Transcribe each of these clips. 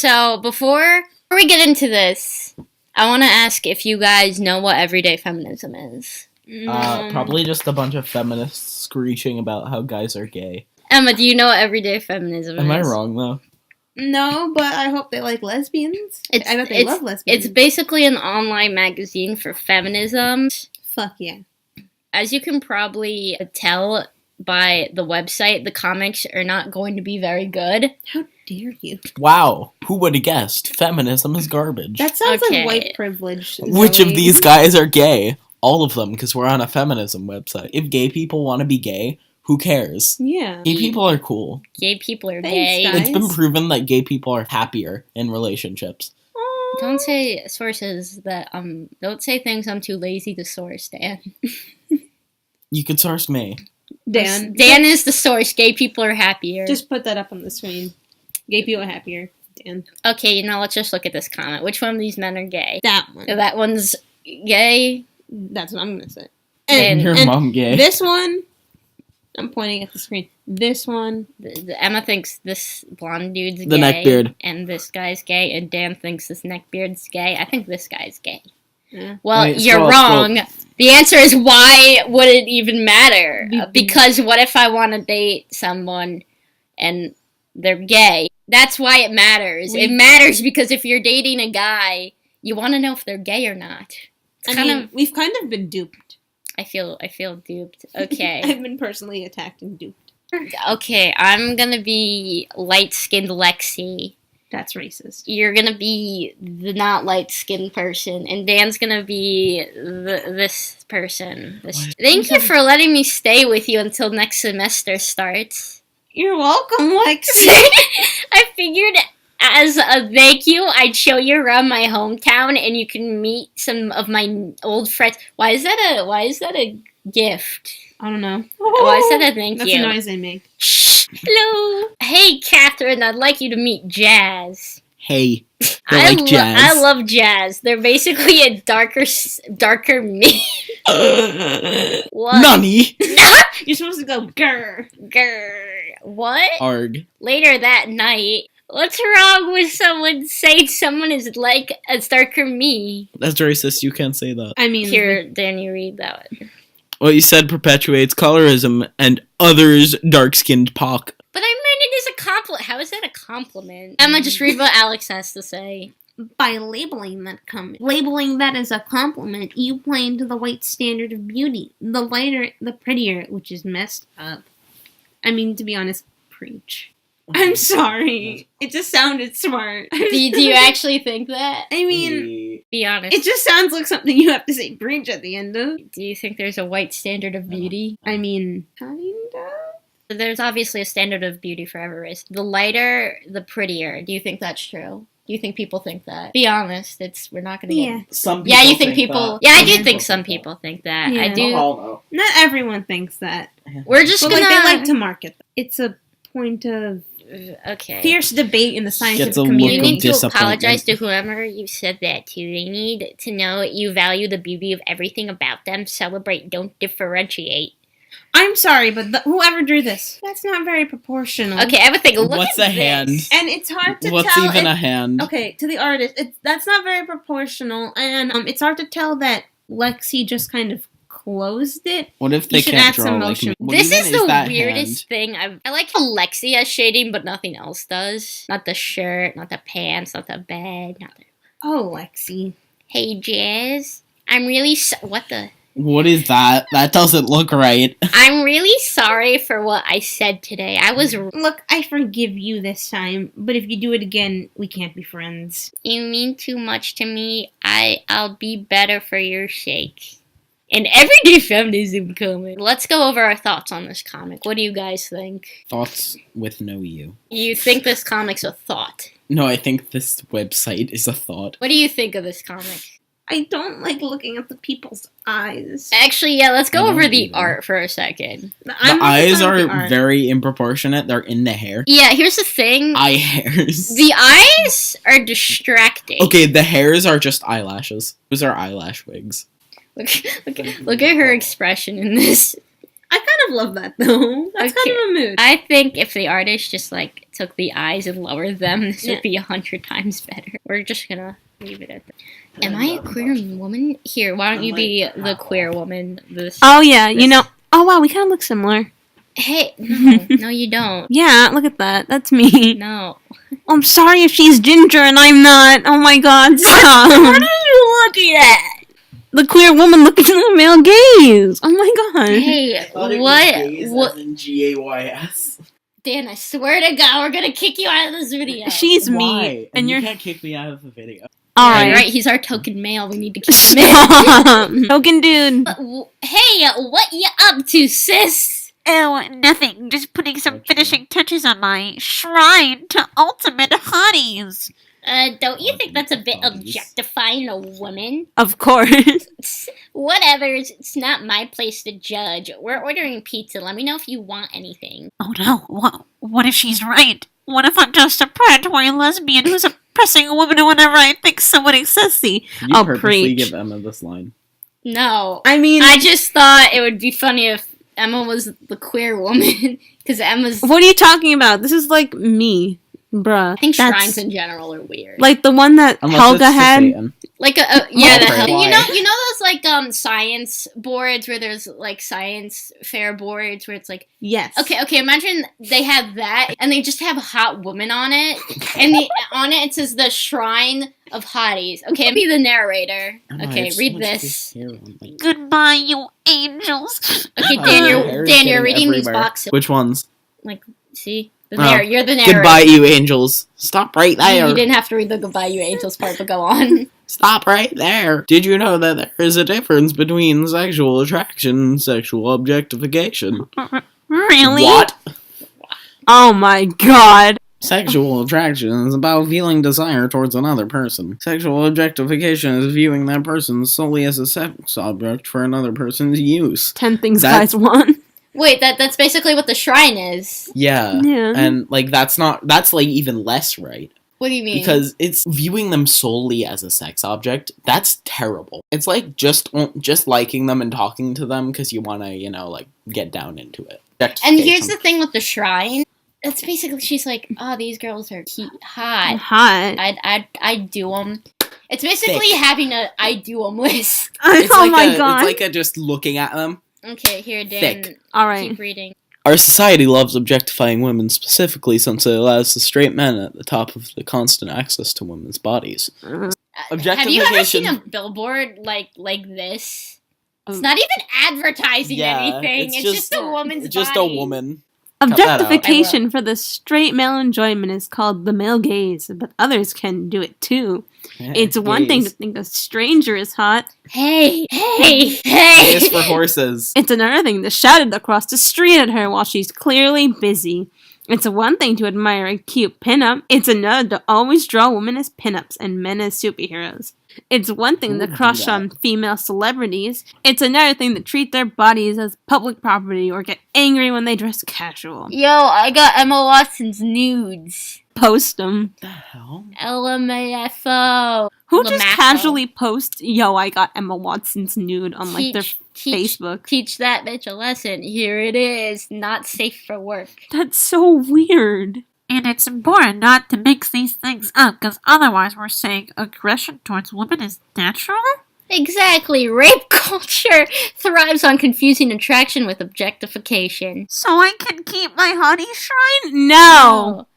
So before we get into this, I want to ask if you guys know what everyday feminism is. Probably just a bunch of feminists screeching about how guys are gay. Emma, do you know what everyday feminism is? Am I wrong, though? No, but I hope they like lesbians. I bet they love lesbians. It's basically an online magazine for feminism. Fuck yeah. As you can probably tell by the website, the comics are not going to be very good. How dare you? Wow, who would have guessed? Feminism is garbage. That sounds like white privilege. Which of these guys are gay? All of them, because we're on a feminism website. If gay people want to be gay, who cares? Yeah. Gay people are cool. Gay people are Thanks, gay. guys. It's been proven that gay people are happier in relationships. Don't say sources that, don't say things I'm too lazy to source, Dan. You could source me. Dan is the source. Gay people are happier. Just put that up on the screen. Gay people are happier. Dan. Okay, let's just look at this comment. Which one of these men are gay? That one. That one's gay. That's what I'm gonna say. And your mom gay. This one, I'm pointing at the screen. This one. Emma thinks this blonde dude's gay. The neckbeard. And this guy's gay. And Dan thinks this neckbeard's gay. I think this guy's gay. Yeah. Well, you're wrong. The answer is, why would it even matter? Because what if I want to date someone and they're gay? That's why it matters. It matters because if you're dating a guy, you want to know if they're gay or not. We've kind of been duped. I feel duped. Okay. I've been personally attacked and duped. Okay, I'm gonna be light-skinned Lexi. That's racist. You're gonna be the not light-skinned person, and Dan's gonna be this person. Thank you for letting me stay with you until next semester starts. You're welcome, Lexi. I figured as a thank you, I'd show you around my hometown, and you can meet some of my old friends. Why is that a gift? I don't know. Why is that a thank you? That's a noise I make. Shh. Hello. Hey, Catherine. I'd like you to meet Jazz. Hey. I like Jazz. I love Jazz. They're basically a darker me. What? Nani? You're supposed to go grr. Grr. What? Arg. Later that night. What's wrong with someone saying someone is like a darker me? That's racist. You can't say that. I mean... Here, Dan, you read that one. What you said perpetuates colorism and others dark-skinned pock. But I meant it as a compliment. How is that a compliment? Emma, just read what Alex has to say. By labeling that as a compliment, you play into the white standard of beauty. The lighter, the prettier, which is messed up. I mean, to be honest, preach. I'm sorry. It just sounded smart. Do you actually think that? I mean... Be honest. It just sounds like something you have to say preach at the end of. Do you think there's a white standard of beauty? I mean, kinda. There's obviously a standard of beauty for every race. The lighter, the prettier. Do you think that's true? Do you think people think that? Be honest. We're not gonna get... Some people Yeah, you think people... that. Yeah, I do think some people think that. Yeah. I do. Not all, though. Not everyone thinks that. We're just But gonna... they like to market them. It's a point of... Okay. fierce debate in the scientific Gets a look community. You of need to disappointment. apologize to whoever you said that to. They need to know you value the beauty of everything about them. Celebrate, don't differentiate. I'm sorry, but whoever drew this, that's not very proportional. Okay, I would think, look What's at a hand? this. And it's hard to What's tell. even a hand? Okay, to the artist, that's not very proportional, and it's hard to tell that Lexi just kind of closed it. What if they You should can't add some draw like motion. me? What This even is the that weirdest hand? thing. I like how Lexi has shading, but nothing else does. Not the shirt, not the pants, not the bed, not the... Oh, Lexi. Hey, Jazz. I'm really what the... What is that? That doesn't look right. I'm really sorry for what I said today. I was... Look, I forgive you this time, but if you do it again, we can't be friends. You mean too much to me. I'll be better for your sake. An everyday feminism comic. Let's go over our thoughts on this comic. What do you guys think? Thoughts with no you. You think this comic's a thought? No, I think this website is a thought. What do you think of this comic? I don't like looking at the people's eyes. Actually, yeah, let's go I over don't the either. art for a second. The eyes are very improportionate. They're in the hair. Yeah, here's the thing. Eye hairs. The eyes are distracting. Okay, the hairs are just eyelashes. Those are eyelash wigs. Look at her expression in this. I kind of love that, though. That's kind of a mood. I think if the artist just, like, took the eyes and lowered them, this would be 100 times better. We're just gonna leave it at that. Am I a queer woman? Here, why don't you be the queer woman? Oh, yeah, you know... Oh, wow, we kind of look similar. Hey, no, you don't. Yeah, look at that. That's me. No. I'm sorry if she's ginger and I'm not. Oh my god, stop. What are you looking at? The queer woman looking at the male gaze. Oh my god. Hey, what? In GAYS. Dan, I swear to God, we're gonna kick you out of this video. She's Why? me. And you you're... can't kick me out of the video. Alright. Right, he's our token male. We need to keep him in. Stop. Token dude. Hey, what you up to, sis? Oh, nothing. Just putting some finishing touches on my shrine to ultimate hotties. Don't you think that's a bit objectifying a woman? Of course. Whatever, it's not my place to judge. We're ordering pizza. Let me know if you want anything. Oh no, what if she's right? What if I'm just a predatory lesbian who's oppressing a woman whenever I think somebody's sissy? You purposely preach. give Emma this line. No. I mean... I just thought it would be funny if Emma was the queer woman. Because Emma's... What are you talking about? This is like me. Bruh. I think shrines in general are weird. Like the one that Helga had. Like yeah, you know those like science boards where there's like science fair boards where it's like yes. Okay, imagine they have that and they just have a hot woman on it and on it says the Shrine of Hotties. Okay, be the narrator. Okay, read this. Goodbye, you angels. Okay, Dan, you're reading these boxes. Which ones? Like, see? You're the narrator. Goodbye, you angels. Stop right there. You didn't have to read the goodbye, you angels part, but go on. Stop right there. Did you know that there is a difference between sexual attraction and sexual objectification? Really? What? Oh my god. Sexual attraction is about feeling desire towards another person. Sexual objectification is viewing that person solely as a sex object for another person's use. 10 things guys want. Wait, that's basically what the shrine is. Yeah. And, like, that's, like, even less right. What do you mean? Because it's viewing them solely as a sex object. That's terrible. It's like just liking them and talking to them because you want to, you know, like, get down into it. And here's the thing with the shrine. It's basically, she's like, oh, these girls are hot. I'd do them. It's basically having a I do them list. Oh my god. It's like a just looking at them. Okay, here, Dan. Thick. All right. Keep reading. Our society loves objectifying women specifically since it allows the straight men at the top of the constant access to women's bodies. Have you ever seen a billboard like this? It's not even advertising anything. It's just a woman's body. It's just a woman. Objectification for the straight male enjoyment is called the male gaze, but others can do it too. Yeah, it's one thing to think a stranger is hot. Hey! Gaze for horses. It's another thing to shout it across the street at her while she's clearly busy. It's one thing to admire a cute pinup. It's another to always draw women as pinups and men as superheroes. It's one thing to crush on female celebrities. It's another thing to treat their bodies as public property or get angry when they dress casual. Yo, I got Emma Watson's nudes. Post them. The hell? LMAFO. Who just casually posts, yo, I got Emma Watson's nude on like their Facebook? Teach that bitch a lesson. Here it is. Not safe for work. That's so weird. And it's important not to mix these things up, because otherwise we're saying aggression towards women is natural? Exactly. Rape culture thrives on confusing attraction with objectification. So I can keep my hottie shrine? No.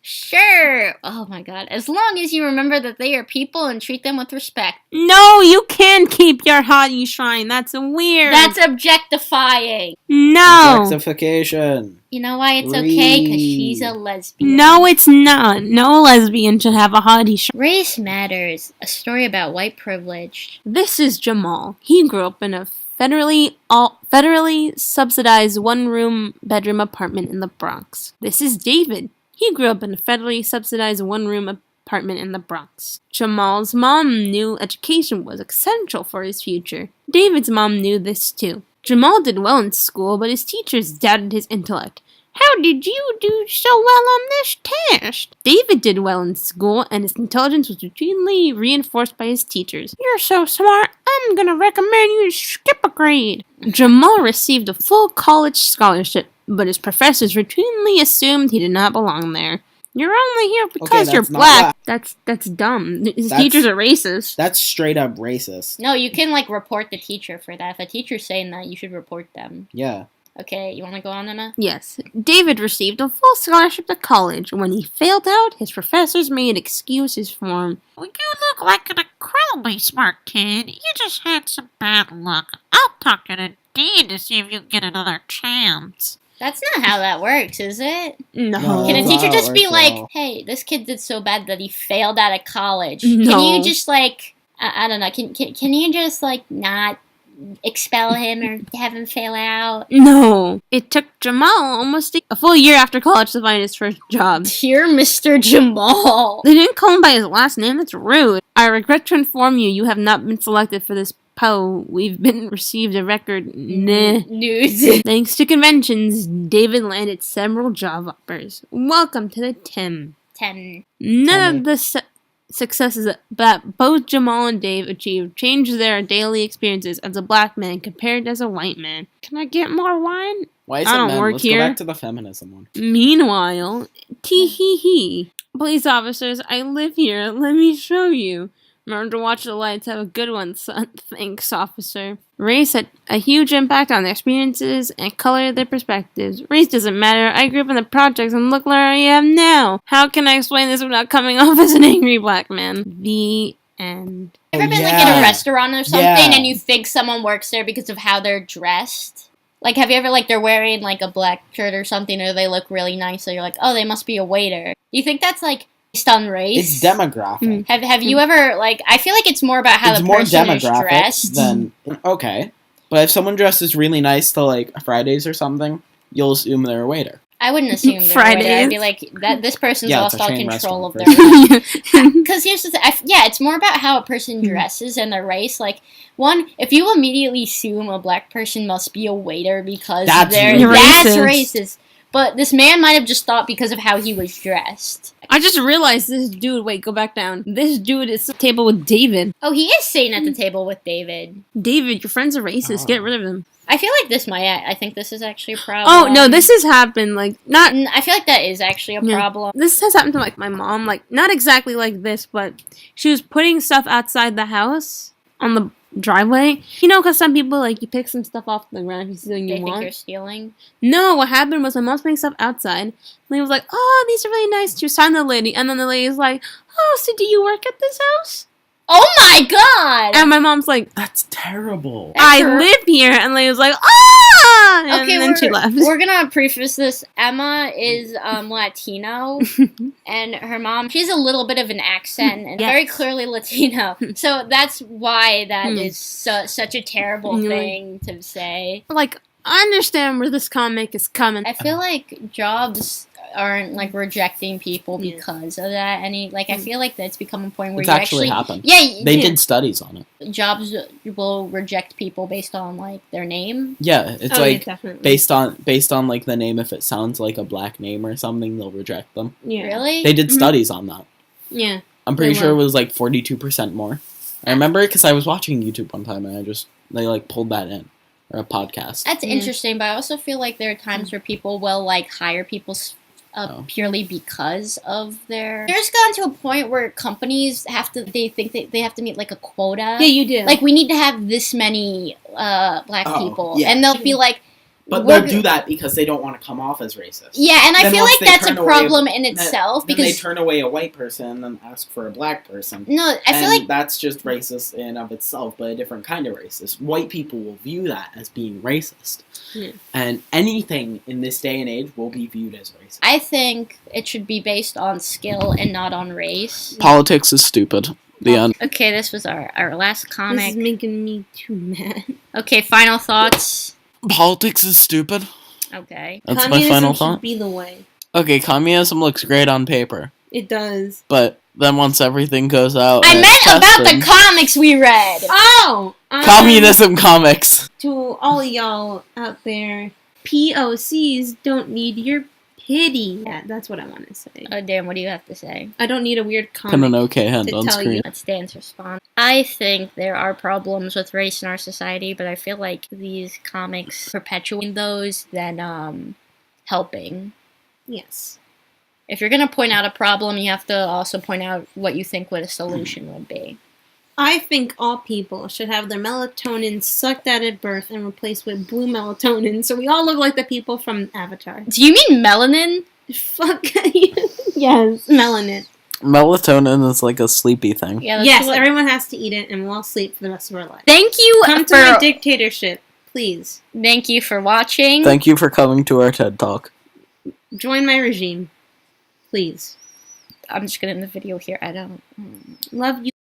Sure. Oh my god. As long as you remember that they are people and treat them with respect. No, you can keep your hottie shrine. That's weird. That's objectifying. No. Objectification. You know why it's okay? Because she's a lesbian. No, it's not. No lesbian should have a hottie shrine. Race Matters. A story about white privilege. This is Jamal. He grew up in a federally subsidized one-room bedroom apartment in the Bronx. This is David. He grew up in a federally subsidized one-room apartment in the Bronx. Jamal's mom knew education was essential for his future. David's mom knew this too. Jamal did well in school, but his teachers doubted his intellect. How did you do so well on this test? David did well in school, and his intelligence was routinely reinforced by his teachers. You're so smart, I'm gonna recommend you to skip a grade. Jamal received a full college scholarship, but his professors routinely assumed he did not belong there. You're only here because you're black. That's dumb. His teachers are racist. That's straight up racist. No, you can, like, report the teacher for that. If a teacher's saying that, you should report them. Yeah. Okay, you want to go on, Anna? Yes. David received a full scholarship to college. When he failed out, his professors made excuses for him. Well, you look like an incredibly smart kid. You just had some bad luck. I'll talk to the dean to see if you get another chance. That's not how that works, is it? No. Can a That's teacher not just be works at like, all. hey, this kid did so bad that he failed out of college. No. Can you just, like, I don't know, can you just, like, not expel him or have him fail out? No. It took Jamal almost a full year after college to find his first job. Dear Mr. Jamal. They didn't call him by his last name. That's rude. I regret to inform you, you have not been selected for this PO. We've been received a record News. Thanks to conventions, David landed several job offers. Welcome to the Tim. 10. None of the successes that both Jamal and Dave achieved changed their daily experiences as a black man compared as a white man. Can I get more wine? Why is I it don't men? work Let's here. go back to the feminism one. Meanwhile, tee-hee-hee. Police officers, I live here. Let me show you. Remember to watch the lights. Have a good one, son. Thanks, officer. Race had a huge impact on their experiences and colored their perspectives. Race doesn't matter. I grew up in the projects and look where I am now. How can I explain this without coming off as an angry black man? The end. Ever been, like, in a restaurant or something and you think someone works there because of how they're dressed? Like, have you ever, like, they're wearing, like, a black shirt or something, or they look really nice, so you're like, oh, they must be a waiter. You think that's, like, based on race? It's demographic. Have you ever, like, I feel like it's more about how the person is dressed. Than, okay. But if someone dresses really nice to, like, Fridays or something, you'll assume they're a waiter. I wouldn't assume they're Fridays. a waiter. I'd be like, that this person's Yeah, lost it's a all chain control of restaurant, their life. Because here's the thing. Yeah, it's more about how a person dresses and their race. Like, one, if you immediately assume a black person must be a waiter because That's they're racist. that's racist. But this man might have just thought because of how he was dressed. I just realized this dude, wait, go back down. This dude is at the table with David. Oh, he is sitting at the table with David. David, your friends are racist. Get rid of them. I feel like I think this is actually a problem. Oh, no, this has happened, like, not... I feel like that is actually a problem. This has happened to, like, my mom, like, not exactly like this, but she was putting stuff outside the house on the driveway. You know, because some people, like, you pick some stuff off the ground if you see something They you think want. you're stealing. No, what happened was my mom's putting stuff outside, and he was like, oh, these are really nice. She was talking to the lady, and then the lady's like, oh, so do you work at this house? Oh my god! And my mom's like, That's terrible. I live here, and the lady was like, ah! And Okay, then she left. We're gonna preface this. Emma is Latino, and her mom, she has a little bit of an accent, and Yes. very clearly Latino. So that's why that is such a terrible thing to say. Like, I understand where this comic is coming. I feel like jobs aren't, like, rejecting people because of that. I feel like that's become a point where It's you actually happened. Yeah, They did studies on it. jobs will reject people based on, like, their name. Yeah, it's Oh, like yeah, definitely. based on like the name. If it sounds like a black name or something, they'll reject them. Yeah. Really? They did studies on that. Yeah. I'm pretty They sure it will. was like 42% more. I remember it because I was watching YouTube one time and they like pulled that in, or a podcast. That's interesting, but I also feel like there are times where people will, like, hire people purely because of their... There's gotten to a point where companies they think they have to meet, like, a quota. Yeah, you do. Like, we need to have this many black people. yeah. And they'll be like... But we're they'll do that because they don't want to come off as racist. Yeah, and I Then feel once like they that's a turn away- problem in itself, Then because... they turn away a white person and then ask for a black person. No, I feel And like... that's just racist in and of itself, but a different kind of racist. White people will view that as being racist. Yeah. And anything in this day and age will be viewed as racist. I think it should be based on skill and not on race. Politics is stupid. The end. Okay, this was our last This is comic. making me too mad. Okay, final thoughts. Politics is stupid. Okay. That's my final thought. be the way. Okay, communism looks great on paper, It does. but then once everything goes out, I and meant it's about the tested- comics we read! Oh! communism comics. To all of y'all out there, POCs don't need your pity. Yeah, that's what I want to say. Oh, Dan, what do you have to say? I don't need a weird Put comic an okay hand to on tell screen. you. That's Dan's response. I think there are problems with race in our society, but I feel like these comics perpetuating those than helping. Yes. If you're going to point out a problem, you have to also point out what you think what a solution would be. I think all people should have their melatonin sucked out at birth and replaced with blue melatonin, so we all look like the people from Avatar. Do you mean melanin? Fuck you. Yes, melanin. Melatonin is like a sleepy thing. Yeah, Yes, everyone has to eat it, and we'll all sleep for the rest of our life. Thank you Come to my dictatorship, please. Thank you for watching. Thank you for coming to our TED Talk. Join my regime, please. I'm just gonna end the video here. I don't. Love you.